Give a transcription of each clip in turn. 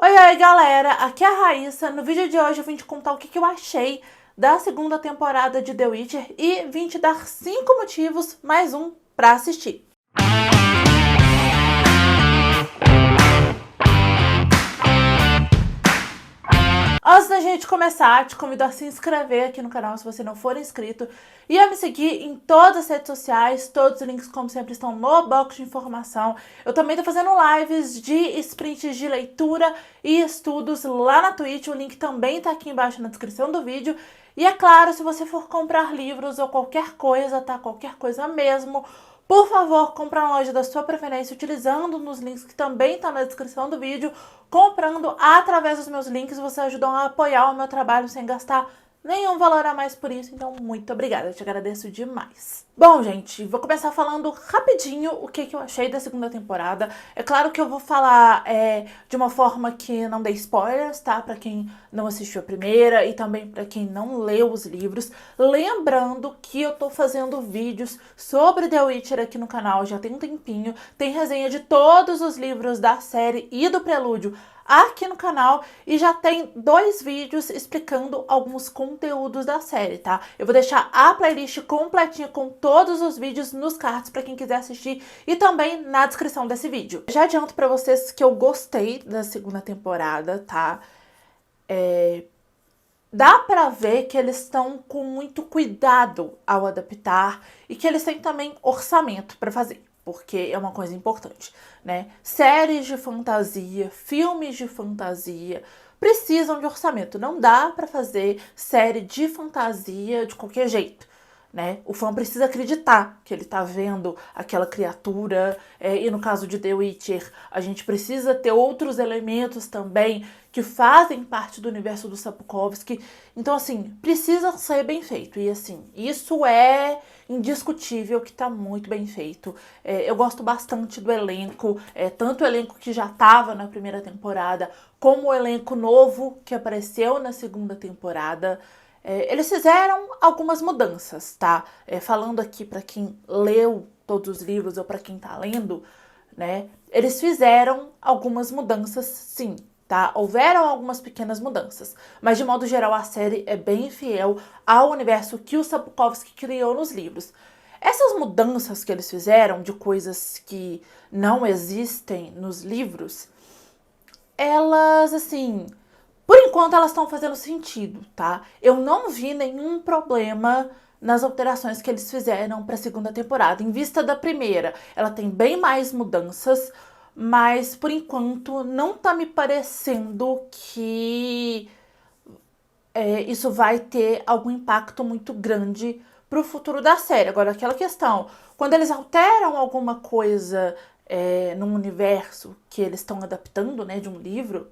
Oi, galera, aqui é a Raíssa. No vídeo de hoje eu vim te contar o que eu achei da segunda temporada de The Witcher e vim te dar 5 motivos, mais um, pra assistir. Antes da gente começar, te convido a se inscrever aqui no canal se você não for inscrito e a me seguir em todas as redes sociais. Todos os links, como sempre, estão no box de informação. Eu também tô fazendo lives de sprints de leitura e estudos lá na Twitch. O link também tá aqui embaixo na descrição do vídeo. E é claro, se você for comprar livros ou qualquer coisa, tá? Qualquer coisa mesmo, por favor, compre na loja da sua preferência utilizando nos links que também estão na descrição do vídeo. Comprando através dos meus links, vocês ajudam a apoiar o meu trabalho sem gastar nenhum valor a mais por isso, então muito obrigada, eu te agradeço demais. Bom, gente, vou começar falando rapidinho o que eu achei da segunda temporada. É claro que eu vou falar de uma forma que não dê spoilers, tá? Pra quem não assistiu a primeira e também pra quem não leu os livros. Lembrando que eu tô fazendo vídeos sobre The Witcher aqui no canal já tem um tempinho. Tem resenha de todos os livros da série e do prelúdio aqui no canal e já tem 2 vídeos explicando alguns conteúdos da série, tá? Eu vou deixar a playlist completinha com todos os vídeos nos cards para quem quiser assistir e também na descrição desse vídeo. Já adianto para vocês que eu gostei da segunda temporada, tá? Dá pra ver que eles estão com muito cuidado ao adaptar e que eles têm também orçamento para fazer, porque é uma coisa importante, né? Séries de fantasia, filmes de fantasia precisam de orçamento. Não dá pra fazer série de fantasia de qualquer jeito, né? O fã precisa acreditar que ele tá vendo aquela criatura, e no caso de The Witcher, a gente precisa ter outros elementos também que fazem parte do universo do Sapkowski. Então, assim, precisa ser bem feito. E, assim, isso é indiscutível que tá muito bem feito. Eu gosto bastante do elenco, tanto o elenco que já tava na primeira temporada, como o elenco novo que apareceu na segunda temporada. Eles fizeram algumas mudanças, tá? Falando aqui para quem leu todos os livros ou para quem tá lendo, né? Eles fizeram algumas mudanças, sim, tá? Houveram algumas pequenas mudanças, mas de modo geral a série é bem fiel ao universo que o Sapkowski criou nos livros. Essas mudanças que eles fizeram de coisas que não existem nos livros, elas, assim, por enquanto elas estão fazendo sentido, tá? Eu não vi nenhum problema nas alterações que eles fizeram para a segunda temporada. Em vista da primeira, ela tem bem mais mudanças, mas por enquanto não tá me parecendo que isso vai ter algum impacto muito grande pro futuro da série. Agora, aquela questão, quando eles alteram alguma coisa num universo que eles estão adaptando, né, de um livro,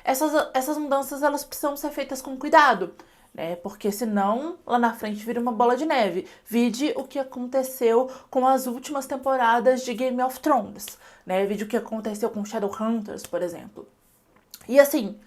essas mudanças elas precisam ser feitas com cuidado, né? Porque senão lá na frente vira uma bola de neve. Vide o que aconteceu com as últimas temporadas de Game of Thrones, né? Vide o que aconteceu com Shadowhunters, por exemplo. E assim,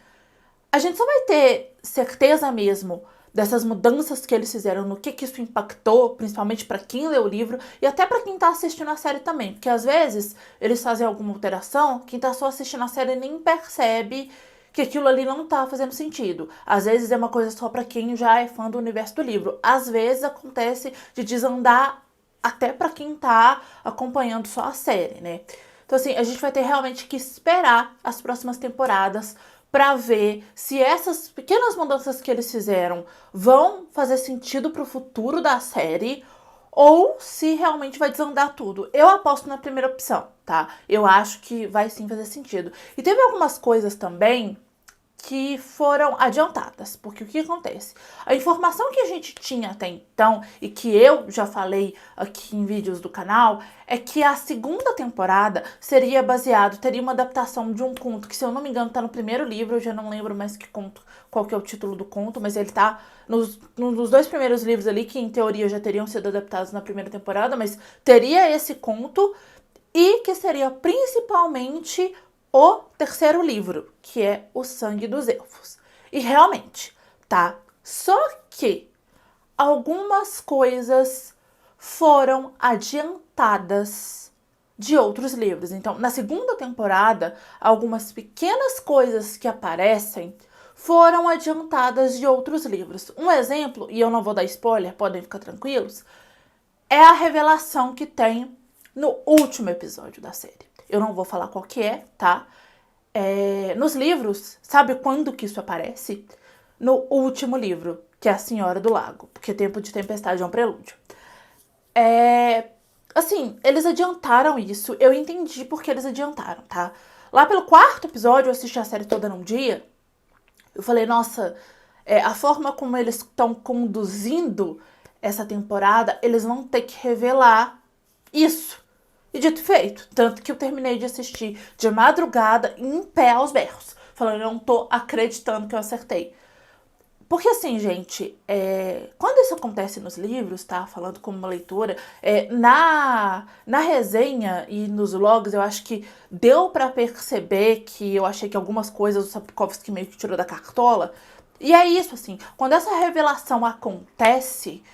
a gente só vai ter certeza mesmo dessas mudanças que eles fizeram, no que isso impactou, principalmente para quem lê o livro e até para quem tá assistindo a série também, porque às vezes eles fazem alguma alteração, quem tá só assistindo a série nem percebe que aquilo ali não tá fazendo sentido. Às vezes é uma coisa só para quem já é fã do universo do livro. Às vezes acontece de desandar até para quem tá acompanhando só a série, né? Então assim, a gente vai ter realmente que esperar as próximas temporadas para ver se essas pequenas mudanças que eles fizeram vão fazer sentido pro futuro da série ou se realmente vai desandar tudo. Eu aposto na primeira opção, tá? Eu acho que vai sim fazer sentido. E teve algumas coisas também que foram adiantadas, porque o que acontece? A informação que a gente tinha até então, e que eu já falei aqui em vídeos do canal, é que a segunda temporada seria teria uma adaptação de um conto, que se eu não me engano tá no primeiro livro, eu já não lembro mais que conto, qual que é o título do conto, mas ele tá nos 2 primeiros livros ali, que em teoria já teriam sido adaptados na primeira temporada, mas teria esse conto, e que seria principalmente o terceiro livro, que é O Sangue dos Elfos. E realmente, tá? Só que algumas coisas foram adiantadas de outros livros. Então, na segunda temporada, algumas pequenas coisas que aparecem foram adiantadas de outros livros. Um exemplo, e eu não vou dar spoiler, podem ficar tranquilos, é a revelação que tem no último episódio da série. Eu não vou falar qual que é, tá? Nos livros, sabe quando que isso aparece? No último livro, que é A Senhora do Lago, porque Tempo de Tempestade é um prelúdio. Assim, eles adiantaram isso, eu entendi porque eles adiantaram, tá? Lá pelo quarto episódio, eu assisti a série toda num dia, eu falei, nossa, a forma como eles estão conduzindo essa temporada, eles vão ter que revelar isso. E dito e feito, tanto que eu terminei de assistir de madrugada, em pé aos berros, falando, eu não tô acreditando que eu acertei. Porque assim, gente, quando isso acontece nos livros, tá? Falando como uma leitora, na resenha e nos vlogs, eu acho que deu pra perceber que eu achei que algumas coisas o Sapkowski meio que tirou da cartola. E é isso, assim, quando essa revelação acontece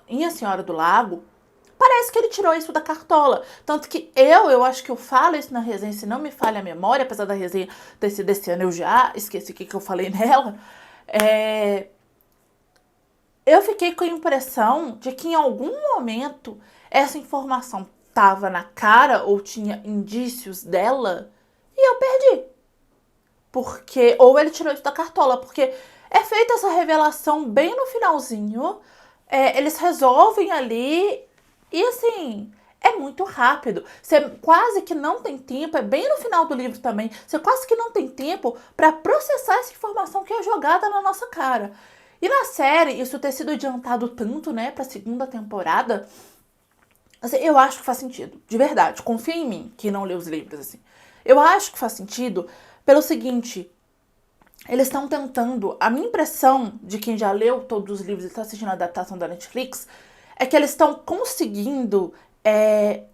em A Senhora do Lago, parece que ele tirou isso da cartola. Tanto que eu acho que eu falo isso na resenha, se não me falha a memória, apesar da resenha ter sido esse ano, eu já esqueci o que eu falei nela. Eu fiquei com a impressão de que em algum momento essa informação estava na cara ou tinha indícios dela e eu perdi. Porque, ou ele tirou isso da cartola, porque é feita essa revelação bem no finalzinho, eles resolvem ali e assim, é muito rápido. Você quase que não tem tempo, é bem no final do livro também, você quase que não tem tempo para processar essa informação que é jogada na nossa cara. E na série, isso ter sido adiantado tanto, né, pra segunda temporada, assim, eu acho que faz sentido, de verdade. Confia em mim, que não lê os livros, assim. Eu acho que faz sentido pelo seguinte, eles estão tentando, a minha impressão de quem já leu todos os livros e está assistindo a adaptação da Netflix, é que eles estão conseguindo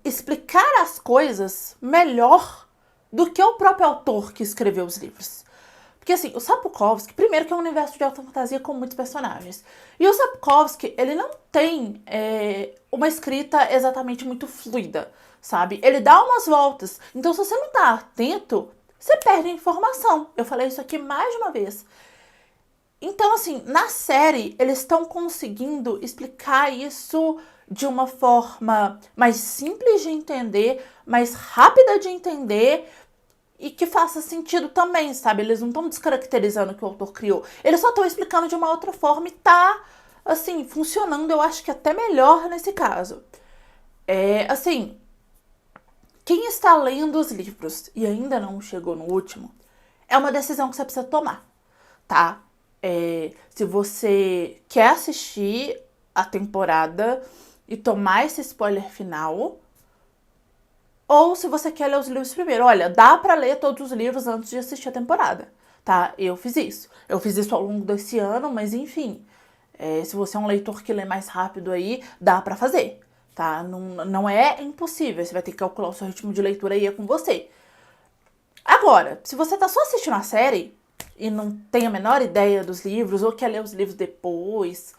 explicar as coisas melhor do que o próprio autor que escreveu os livros. Porque assim, o Sapkowski, primeiro que é um universo de alta fantasia com muitos personagens. E o Sapkowski, ele não tem uma escrita exatamente muito fluida, sabe? Ele dá umas voltas. Então, se você não tá atento, você perde a informação. Eu falei isso aqui mais de uma vez. Então, assim, na série, eles estão conseguindo explicar isso de uma forma mais simples de entender, mais rápida de entender e que faça sentido também, sabe? Eles não estão descaracterizando o que o autor criou. Eles só estão explicando de uma outra forma e tá, assim, funcionando, eu acho que até melhor nesse caso. Assim, quem está lendo os livros e ainda não chegou no último, é uma decisão que você precisa tomar, tá? Se você quer assistir a temporada e tomar esse spoiler final, ou se você quer ler os livros primeiro. Olha, dá pra ler todos os livros antes de assistir a temporada, tá? Eu fiz isso. Eu fiz isso ao longo desse ano, mas enfim. Se você é um leitor que lê mais rápido aí, dá pra fazer, tá? Não é impossível. Você vai ter que calcular o seu ritmo de leitura aí com você. Agora, se você tá só assistindo a série e não tem a menor ideia dos livros, ou quer ler os livros depois,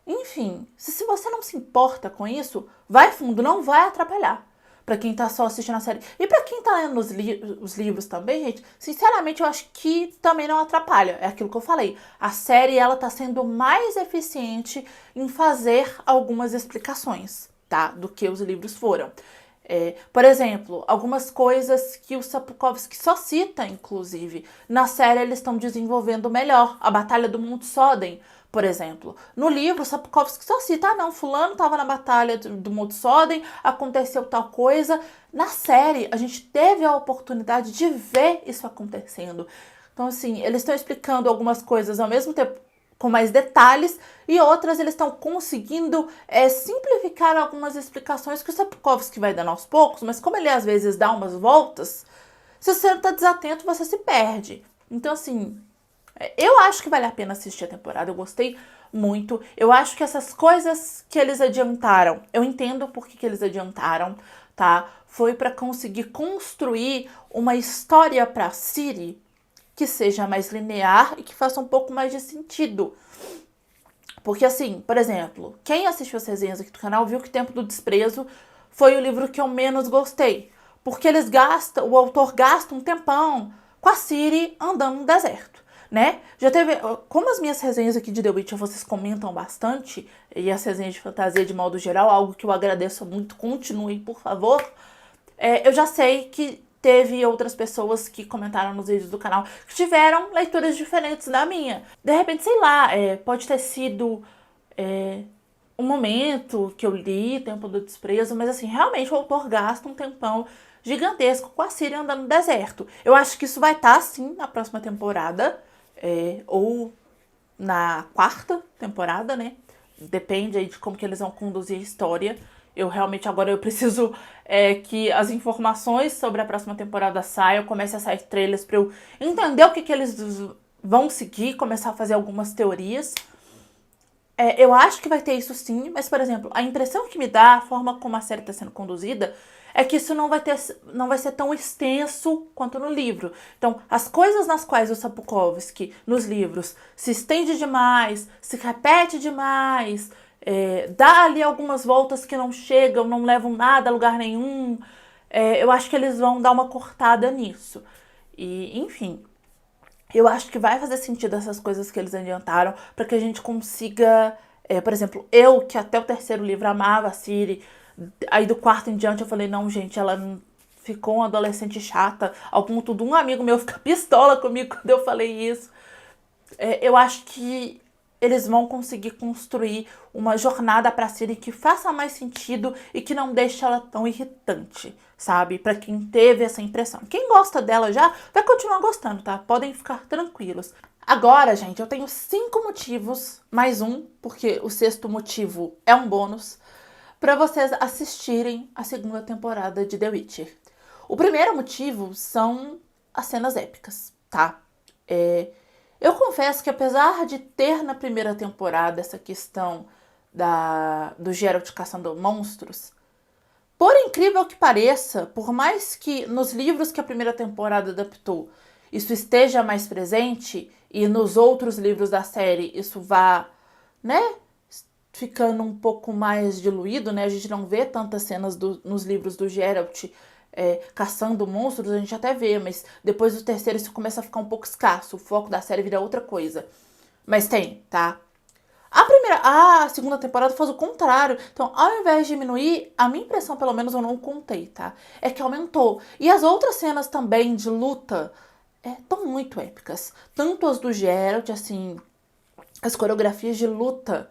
enfim, se você não se importa com isso, vai fundo, não vai atrapalhar. Pra quem tá só assistindo a série. E pra quem tá lendo os livros também, gente, sinceramente, eu acho que também não atrapalha. É aquilo que eu falei. A série, ela tá sendo mais eficiente em fazer algumas explicações, tá? Do que os livros foram. Por exemplo, algumas coisas que o Sapkowski só cita, inclusive, na série eles estão desenvolvendo melhor. A Batalha do Monte Soden, por exemplo. No livro, o Sapkowski só cita, não, fulano estava na Batalha do Monte Soden, aconteceu tal coisa. Na série, a gente teve a oportunidade de ver isso acontecendo. Então, assim, eles estão explicando algumas coisas ao mesmo tempo com mais detalhes, e outras eles estão conseguindo simplificar algumas explicações que o Sapkowski vai dando aos poucos, mas como ele às vezes dá umas voltas, se você não está desatento, você se perde. Então, assim, eu acho que vale a pena assistir a temporada, eu gostei muito. Eu acho que essas coisas que eles adiantaram, eu entendo por que eles adiantaram, tá? Foi para conseguir construir uma história para Ciri que seja mais linear e que faça um pouco mais de sentido. Porque assim, por exemplo, quem assistiu as resenhas aqui do canal viu que Tempo do Desprezo foi o livro que eu menos gostei. Porque o autor gasta um tempão com a Ciri andando no deserto, né? Já teve, como as minhas resenhas aqui de The Witcher vocês comentam bastante, e as resenhas de fantasia de modo geral, algo que eu agradeço muito, continuem, por favor. Eu já sei que teve outras pessoas que comentaram nos vídeos do canal que tiveram leituras diferentes da minha. De repente, sei lá, pode ter sido um momento que eu li, Tempo do Desprezo, mas assim, realmente o autor gasta um tempão gigantesco com a Ciri andando no deserto. Eu acho que isso vai estar, sim, na próxima temporada, ou na quarta temporada, né? Depende aí de como que eles vão conduzir a história. Eu realmente agora eu preciso que as informações sobre a próxima temporada saiam, comece a sair trailers pra eu entender o que eles vão seguir, começar a fazer algumas teorias. Eu acho que vai ter isso sim, mas, por exemplo, a impressão que me dá, a forma como a série está sendo conduzida, é que isso não vai ser tão extenso quanto no livro. Então, as coisas nas quais o Sapkowski, nos livros, se estende demais, se repete demais, dá ali algumas voltas que não chegam, não levam nada a lugar nenhum, eu acho que eles vão dar uma cortada nisso. E, enfim, eu acho que vai fazer sentido essas coisas que eles adiantaram para que a gente consiga... por exemplo, eu, que até o terceiro livro amava a Ciri, aí do quarto em diante eu falei, não, gente, ela ficou uma adolescente chata, ao ponto de um amigo meu ficar pistola comigo quando eu falei isso. Eu acho que eles vão conseguir construir uma jornada pra Ciri que faça mais sentido e que não deixe ela tão irritante, sabe? Pra quem teve essa impressão. Quem gosta dela já vai continuar gostando, tá? Podem ficar tranquilos. Agora, gente, eu tenho 5 motivos, mais um, porque o 6º motivo é um bônus, pra vocês assistirem a 2ª temporada de The Witcher. O primeiro motivo são as cenas épicas, tá? Eu confesso que apesar de ter na primeira temporada essa questão do Geralt caçando monstros, por incrível que pareça, por mais que nos livros que a primeira temporada adaptou isso esteja mais presente e nos outros livros da série isso vá, né, ficando um pouco mais diluído, né, a gente não vê tantas cenas nos livros do Geralt caçando monstros, a gente até vê, mas depois do terceiro isso começa a ficar um pouco escasso, o foco da série vira outra coisa. Mas tem, tá? A 2ª temporada faz o contrário. Então, ao invés de diminuir, a minha impressão, pelo menos eu não contei, tá? É que aumentou. E as outras cenas também de luta estão muito épicas. Tanto as do Geralt, assim, as coreografias de luta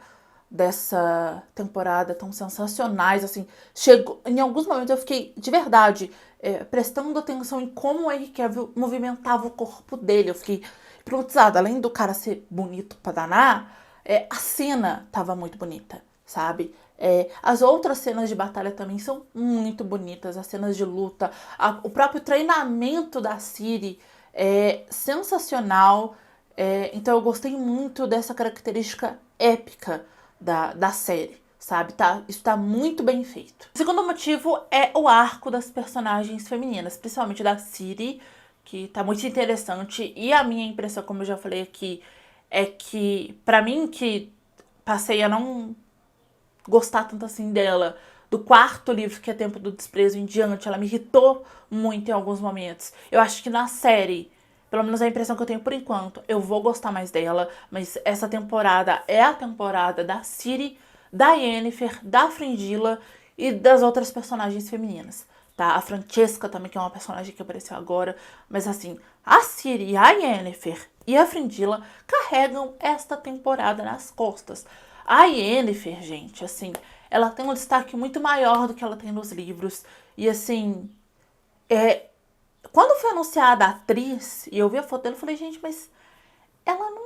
dessa temporada tão sensacionais, assim, em alguns momentos eu fiquei, de verdade, prestando atenção em como o Henry Cavill movimentava o corpo dele, eu fiquei hipnotizada, além do cara ser bonito pra danar, a cena tava muito bonita, sabe? As outras cenas de batalha também são muito bonitas, as cenas de luta, o próprio treinamento da Ciri é sensacional, então eu gostei muito dessa característica épica da série, sabe? Isso tá muito bem feito. O segundo motivo é o arco das personagens femininas, principalmente da Ciri, que tá muito interessante. E a minha impressão, como eu já falei aqui, é que, pra mim, que passei a não gostar tanto assim dela, do 4º livro, que é Tempo do Desprezo, em diante, ela me irritou muito em alguns momentos. Eu acho que na série, pelo menos a impressão que eu tenho por enquanto, eu vou gostar mais dela, mas essa temporada é a temporada da Ciri, da Yennefer, da Fringilla e das outras personagens femininas, tá? A Francesca também, que é uma personagem que apareceu agora, mas assim, a Ciri, a Yennefer e a Fringilla carregam esta temporada nas costas. A Yennefer, gente, assim, ela tem um destaque muito maior do que ela tem nos livros, e assim, quando foi anunciada a atriz, e eu vi a foto dela, eu falei, gente, mas ela não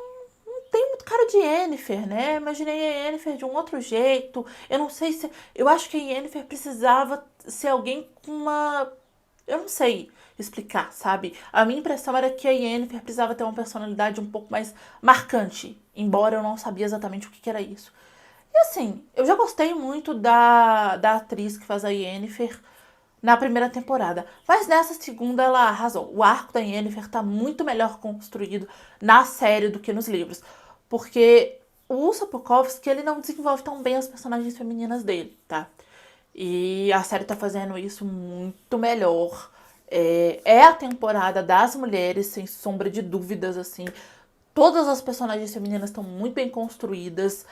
tem muito cara de Yennefer, né? Imaginei a Yennefer de um outro jeito. Eu não sei se... Eu acho que a Yennefer precisava ser alguém com uma... Eu não sei explicar, sabe? A minha impressão era que a Yennefer precisava ter uma personalidade um pouco mais marcante, embora eu não sabia exatamente o que era isso. E assim, eu já gostei muito da atriz que faz a Yennefer na primeira temporada, mas nessa segunda ela arrasou. O arco da Yennefer tá muito melhor construído na série do que nos livros, porque o Sapkowski, ele não desenvolve tão bem as personagens femininas dele, tá? E a série tá fazendo isso muito melhor. É a temporada das mulheres, sem sombra de dúvidas, assim. Todas as personagens femininas estão muito bem construídas.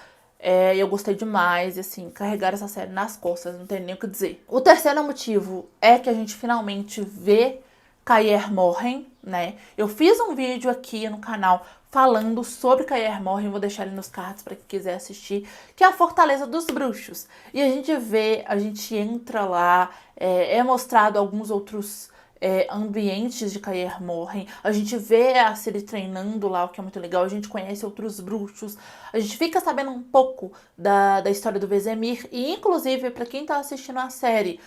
Eu gostei demais, assim, carregar essa série nas costas, não tem nem o que dizer. O terceiro motivo é que a gente finalmente vê Kaer Morhen, né? Eu fiz um vídeo aqui no canal falando sobre Kaer Morhen, vou deixar ele nos cards para quem quiser assistir, que é a Fortaleza dos Bruxos. E a gente vê, a gente entra lá, é mostrado alguns outros ambientes de Kaer Morhen, a gente vê a Ciri treinando lá, o que é muito legal, a gente conhece outros bruxos, a gente fica sabendo um pouco da história do Vesemir, e inclusive, para quem tá assistindo a série,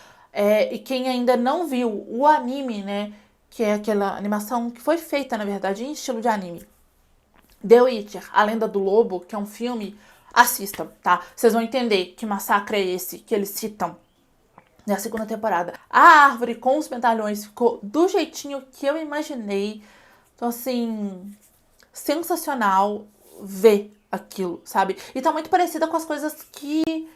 e quem ainda não viu o anime, né, que é aquela animação que foi feita, na verdade, em estilo de anime, The Witcher, A Lenda do Lobo, que é um filme, assistam, tá? Vocês vão entender que massacre é esse que eles citam na segunda temporada. A árvore com os medalhões ficou do jeitinho que eu imaginei. Então, assim, sensacional ver aquilo, sabe? E tá muito parecida com as coisas que,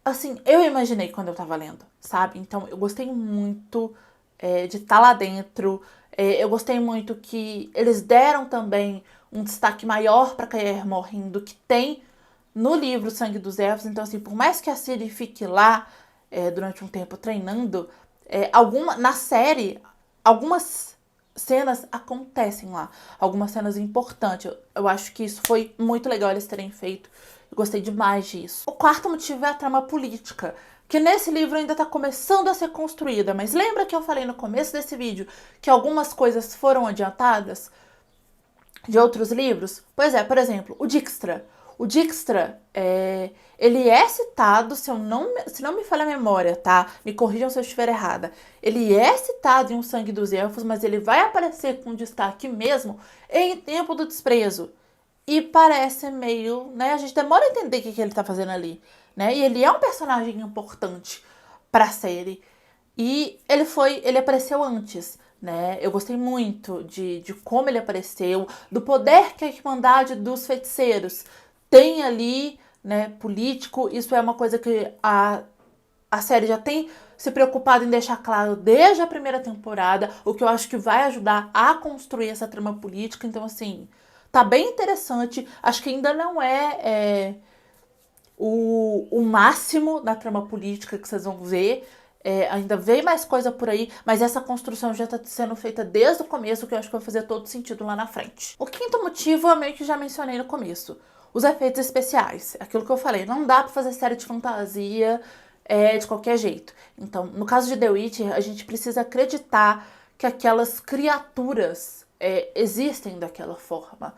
assim, eu imaginei quando eu tava lendo, sabe? Então, eu gostei muito de estar lá dentro. Eu gostei muito que eles deram também um destaque maior pra Kaer Morhen do que tem no livro Sangue dos Elfos. Então, assim, por mais que a Ciri fique lá durante um tempo treinando, na série, algumas cenas acontecem lá. Algumas cenas importantes. Eu acho que isso foi muito legal eles terem feito. Eu gostei demais disso. O quarto motivo é a trama política, que nesse livro ainda está começando a ser construída. Mas lembra que eu falei no começo desse vídeo que algumas coisas foram adiantadas de outros livros? Pois é, por exemplo, o Dijkstra. O Dijkstra, ele é citado, se não me falha a memória, tá? Me corrijam se eu estiver errada. Ele é citado em Um Sangue dos Elfos, mas ele vai aparecer com destaque mesmo em Tempo do Desprezo. E parece meio, né? A gente demora a entender o que ele tá fazendo ali, né? E ele é um personagem importante pra série. E ele apareceu antes, né? Eu gostei muito de como ele apareceu, do poder que a Irmandade dos Feiticeiros tem ali, né, político. Isso é uma coisa que a série já tem se preocupado em deixar claro desde a primeira temporada, o que eu acho que vai ajudar a construir essa trama política. Então, assim, tá bem interessante. Acho que ainda não o máximo da trama política que vocês vão ver. Ainda vem mais coisa por aí, mas essa construção já está sendo feita desde o começo, que eu acho que vai fazer todo sentido lá na frente. O quinto motivo eu meio que já mencionei no começo. Os efeitos especiais. Aquilo que eu falei, não dá pra fazer série de fantasia de qualquer jeito. Então, no caso de The Witcher, a gente precisa acreditar que aquelas criaturas existem daquela forma,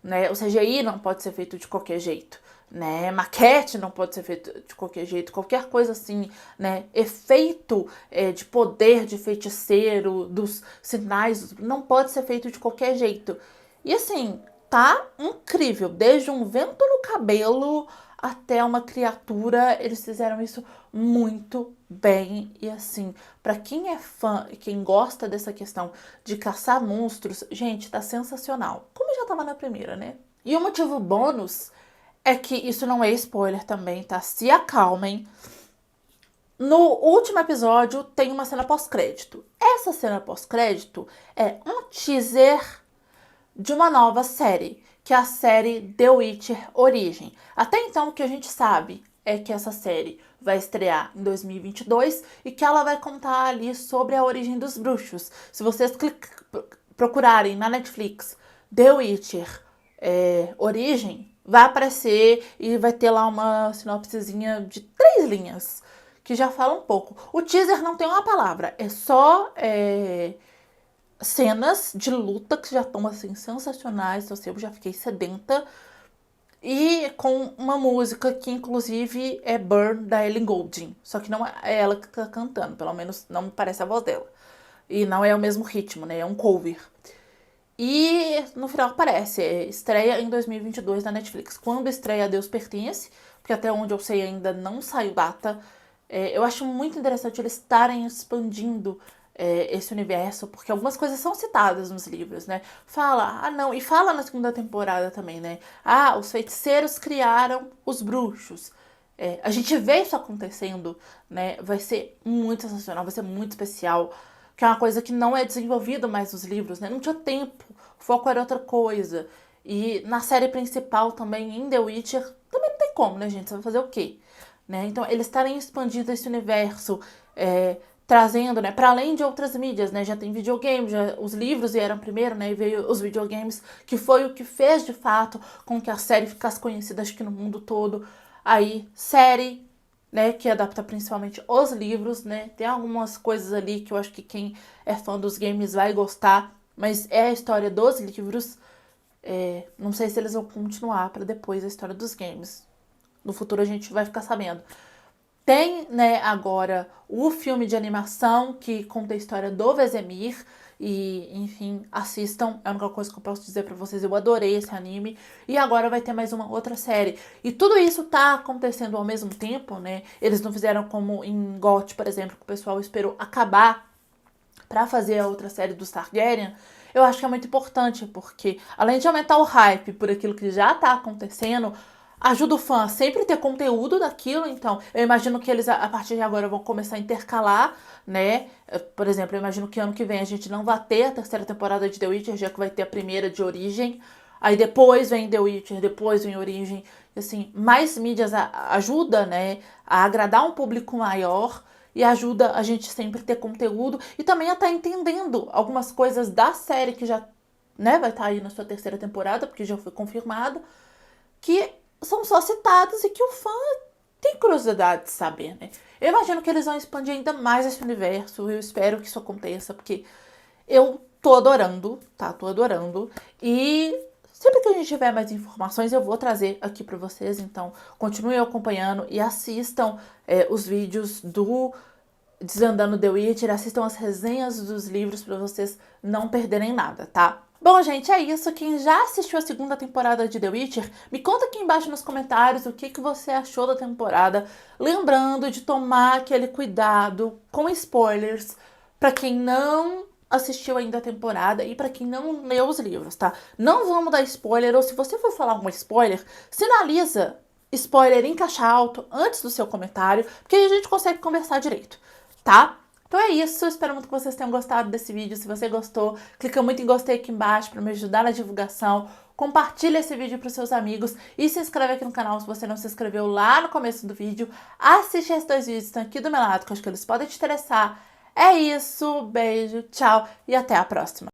né? O CGI não pode ser feito de qualquer jeito, né? Maquete não pode ser feito de qualquer jeito, qualquer coisa assim, né? Efeito de poder de feiticeiro, dos sinais, não pode ser feito de qualquer jeito. E assim, tá incrível, desde um vento no cabelo até uma criatura, eles fizeram isso muito bem. E assim, pra quem é fã e quem gosta dessa questão de caçar monstros, gente, tá sensacional. Como já tava na primeira, né? E o motivo bônus é que isso não é spoiler também, tá? Se acalmem. No último episódio tem uma cena pós-crédito. Essa cena pós-crédito é um teaser de uma nova série, que é a série The Witcher Origem. Até então, o que a gente sabe é que essa série vai estrear em 2022 e que ela vai contar ali sobre a origem dos bruxos. Se vocês procurarem na Netflix The Witcher Origem, vai aparecer e vai ter lá uma sinopsezinha de 3 linhas, que já fala um pouco. O teaser não tem uma palavra, é só cenas de luta que já estão assim sensacionais. Então, assim, eu já fiquei sedenta. E com uma música que inclusive é Burn, da Ellie Goulding. Só que não é ela que tá cantando, pelo menos não me parece a voz dela. E não é o mesmo ritmo, né? É um cover. E no final aparece, estreia em 2022 na Netflix. Quando estreia Deus Pertence, porque até onde eu sei ainda não saiu data. Eu acho muito interessante eles estarem expandindo esse universo, porque algumas coisas são citadas nos livros, né? Não, e fala na segunda temporada também, né? Os feiticeiros criaram os bruxos. a gente vê isso acontecendo, né? Vai ser muito sensacional, vai ser muito especial, que é uma coisa que não é desenvolvida mais nos livros, né? Não tinha tempo, o foco era outra coisa. E na série principal também, em The Witcher, também não tem como, né, gente? Você vai fazer o quê? Né? Então, eles estarem expandindo esse universo, trazendo, né, para além de outras mídias, né? Já tem videogame, já, os livros vieram primeiro, né? E veio os videogames, que foi o que fez, de fato, com que a série ficasse conhecida, acho que no mundo todo. Aí, série, né, que adapta principalmente os livros, né? Tem algumas coisas ali que eu acho que quem é fã dos games vai gostar, mas é a história dos livros. Não sei se eles vão continuar para depois a história dos games. No futuro a gente vai ficar sabendo. Tem, né, agora o filme de animação que conta a história do Vesemir. E, enfim, assistam. É a única coisa que eu posso dizer pra vocês. Eu adorei esse anime. E agora vai ter mais uma outra série. E tudo isso tá acontecendo ao mesmo tempo, né? Eles não fizeram como em GOT, por exemplo, que o pessoal esperou acabar pra fazer a outra série do Targaryen. Eu acho que é muito importante, porque além de aumentar o hype por aquilo que já tá acontecendo, ajuda o fã a sempre ter conteúdo daquilo. Então, eu imagino que eles, a partir de agora, vão começar a intercalar, né? Por exemplo, eu imagino que ano que vem a gente não vai ter a terceira temporada de The Witcher, já que vai ter a primeira de Origem. Aí depois vem The Witcher, depois vem Origem. Assim, mais mídias ajuda, né, a agradar um público maior e ajuda a gente sempre ter conteúdo e também a estar entendendo algumas coisas da série que já, né, vai estar aí na sua terceira temporada, porque já foi confirmado, que são só citados e que o fã tem curiosidade de saber, né? Eu imagino que eles vão expandir ainda mais esse universo, eu espero que isso aconteça, porque eu tô adorando, tá? Tô adorando. E sempre que a gente tiver mais informações, eu vou trazer aqui pra vocês. Então, continuem acompanhando e assistam os vídeos do Desvendando The Witcher, assistam as resenhas dos livros pra vocês não perderem nada, tá? Bom, gente, é isso. Quem já assistiu a segunda temporada de The Witcher, me conta aqui embaixo nos comentários o que você achou da temporada. Lembrando de tomar aquele cuidado com spoilers pra quem não assistiu ainda a temporada e pra quem não leu os livros, tá? Não vamos dar spoiler, ou se você for falar um spoiler, sinaliza spoiler em caixa alto antes do seu comentário, porque aí a gente consegue conversar direito, tá? Então é isso, espero muito que vocês tenham gostado desse vídeo. Se você gostou, clica muito em gostei aqui embaixo para me ajudar na divulgação. Compartilha esse vídeo para os seus amigos e se inscreve aqui no canal se você não se inscreveu lá no começo do vídeo. Assiste esses 2 vídeos que estão aqui do meu lado, que eu acho que eles podem te interessar. É isso, beijo, tchau e até a próxima.